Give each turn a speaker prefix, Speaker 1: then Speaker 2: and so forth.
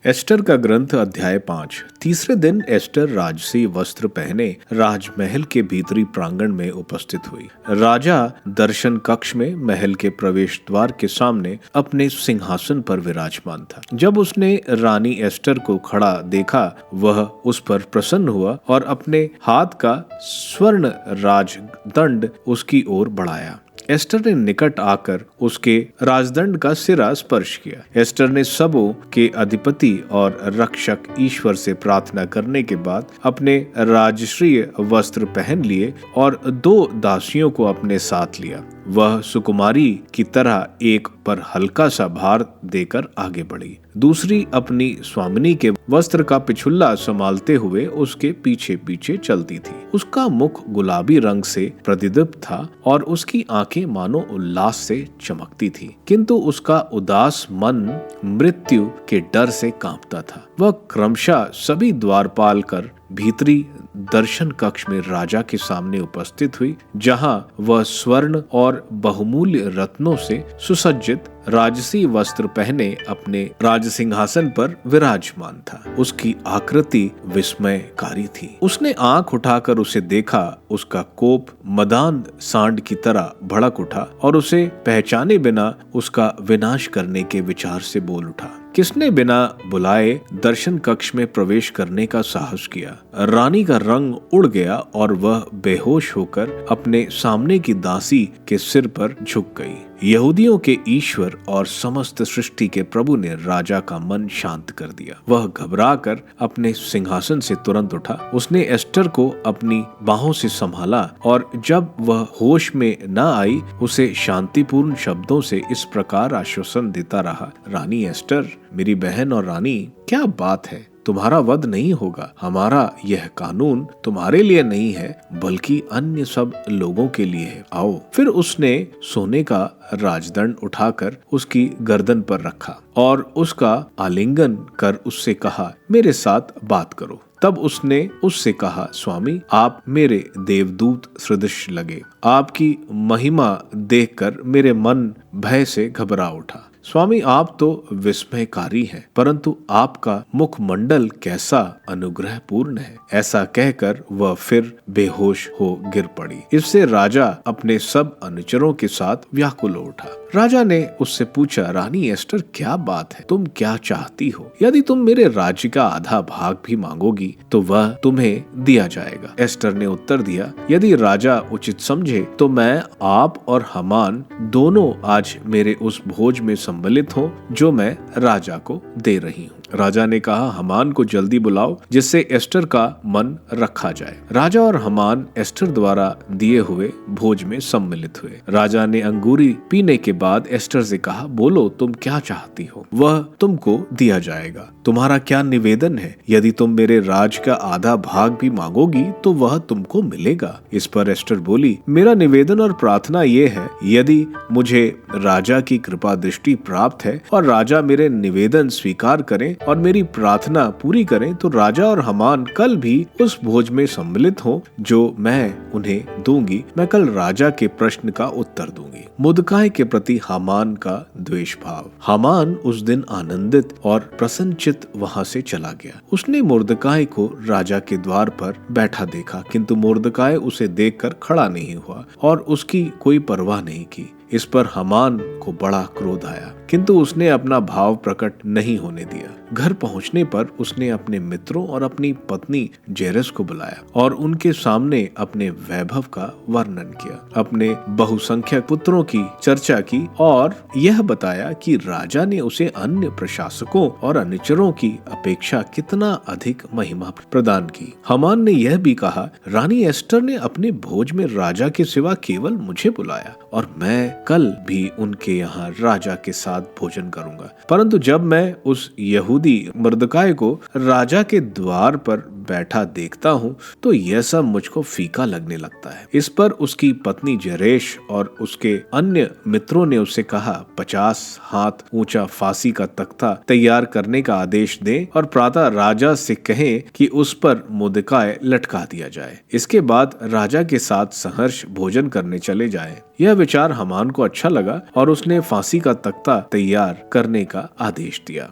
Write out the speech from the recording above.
Speaker 1: Ester का ग्रंथ अध्याय 5। तीसरे दिन एस्टर राजसी वस्त्र पहने राजमहल के भीतरी प्रांगण में उपस्थित हुई। राजा दर्शन कक्ष में महल के प्रवेश द्वार के सामने अपने सिंहासन पर विराजमान था। जब उसने रानी एस्टर को खड़ा देखा, वह उस पर प्रसन्न हुआ और अपने हाथ का स्वर्ण राजदंड उसकी ओर बढ़ाया। एस्टर ने निकट आकर उसके राजदंड का सिरा स्पर्श किया। एस्टर ने सबों के अधिपति और रक्षक ईश्वर से प्रार्थना करने के बाद अपने राजश्रीय वस्त्र पहन लिए और 2 दासियों को अपने साथ लिया। वह सुकुमारी की तरह एक पर हल्का सा भार देकर आगे बढ़ी। दूसरी अपनी स्वामिनी के वस्त्र का पिछुल्ला संभालते हुए उसके पीछे पीछे चलती थी। उसका मुख गुलाबी रंग से प्रदीप्त था और उसकी आंखें मानो उल्लास से चमकती थी, किंतु उसका उदास मन मृत्यु के डर से कांपता था। वह क्रमशः सभी द्वारपाल कर भीतरी दर्शन कक्ष में राजा के सामने उपस्थित हुई, जहां वह स्वर्ण और बहुमूल्य रत्नों से सुसज्जित राजसी वस्त्र पहने अपने राजसिंहासन पर विराजमान था। उसकी आकृति विस्मयकारी थी। उसने आंख उठाकर उसे देखा। उसका कोप मदान सांड की तरह भड़क उठा और उसे पहचाने बिना उसका विनाश करने के विचार से बोल उठा। किसने बिना बुलाए दर्शन कक्ष में प्रवेश करने का साहस किया? रानी का रंग उड़ गया और वह बेहोश होकर अपने सामने की दासी के सिर पर झुक गई। यहूदियों के ईश्वर और समस्त सृष्टि के प्रभु ने राजा का मन शांत कर दिया। वह घबराकर अपने सिंहासन से तुरंत उठा। उसने एस्टर को अपनी बाहों से संभाला और जब वह होश में न आई, उसे शांतिपूर्ण शब्दों से इस प्रकार आश्वासन देता रहा, रानी एस्टर, मेरी बहन और रानी, क्या बात है? तुम्हारा वध नहीं होगा। हमारा यह कानून तुम्हारे लिए नहीं है, बल्कि अन्य सब लोगों के लिए है। आओ। फिर उसने सोने का राजदंड उठाकर उसकी गर्दन पर रखा और उसका आलिंगन कर उससे कहा, मेरे साथ बात करो। तब उसने उससे कहा, स्वामी, आप मेरे देवदूत सदृश लगे। आपकी महिमा देखकर मेरे मन भय से घबरा उठा। स्वामी, आप तो विस्मयकारी हैं, परंतु आपका मुखमंडल कैसा अनुग्रहपूर्ण है। ऐसा कहकर वह फिर बेहोश हो गिर पड़ी। इससे राजा अपने सब अनुचरों के साथ व्याकुल हो उठा। राजा ने उससे पूछा, रानी एस्टर, क्या बात है? तुम क्या चाहती हो? यदि तुम मेरे राज्य का आधा भाग भी मांगोगी तो वह तुम्हें दिया जाएगा। एस्टर ने उत्तर दिया, यदि राजा उचित समझे तो मैं, आप और हामान दोनों आज मेरे उस भोज में सम्मिलित हो जो मैं राजा को दे रही हूँ। राजा ने कहा, हामान को जल्दी बुलाओ, जिससे एस्टर का मन रखा जाए। राजा और हामान एस्टर द्वारा दिए हुए भोज में सम्मिलित हुए। राजा ने अंगूरी पीने के बाद एस्टर से कहा, बोलो, तुम क्या चाहती हो? वह तुमको दिया जाएगा। तुम्हारा क्या निवेदन है? यदि तुम मेरे राज का आधा भाग भी मांगोगी तो वह तुमको मिलेगा। इस पर एस्टर बोली, मेरा निवेदन और प्रार्थना ये है, यदि मुझे राजा की कृपा दृष्टि प्राप्त है और राजा मेरे निवेदन स्वीकार करें और मेरी प्रार्थना पूरी करें, तो राजा और हामान कल भी उस भोज में सम्मिलित हो जो मैं उन्हें दूंगी। मैं कल राजा के प्रश्न का उत्तर दूंगी। मुर्दकाई के प्रति हामान का द्वेष भाव। हामान उस दिन आनंदित और प्रसन्नचित्त वहां से चला गया। उसने मुर्दकाई को राजा के द्वार पर बैठा देखा, किंतु मुर्दकाई उसे देखकर खड़ा नहीं हुआ और उसकी कोई परवाह नहीं की। इस पर हामान को बड़ा क्रोध आया, किंतु उसने अपना भाव प्रकट नहीं होने दिया। घर पहुंचने पर उसने अपने मित्रों और अपनी पत्नी जेरस को बुलाया और उनके सामने अपने वैभव का वर्णन किया, अपने बहुसंख्यक पुत्रों की चर्चा की और यह बताया कि राजा ने उसे अन्य प्रशासकों और अनुचरों की अपेक्षा कितना अधिक महिमा प्रदान की। हामान ने यह भी कहा, रानी एस्टर ने अपने भोज में राजा के सिवा केवल मुझे बुलाया और मैं कल भी उनके यहाँ राजा के साथ भोजन करूंगा। परंतु जब मैं उस यहूदी मुर्दकाई को राजा के द्वार पर बैठा देखता हूँ तो यह सब मुझको फीका लगने लगता है। इस पर उसकी पत्नी जरेश और उसके अन्य मित्रों ने उससे कहा, 50 हाथ ऊंचा फांसी का तख्ता तैयार करने का आदेश दें और प्रातः राजा से कहें कि उस पर मुर्दकाई लटका दिया जाए। इसके बाद राजा के साथ सहर्ष भोजन करने चले जाए। यह विचार हामान को अच्छा लगा और उसने फांसी का तख्ता तैयार करने का आदेश दिया।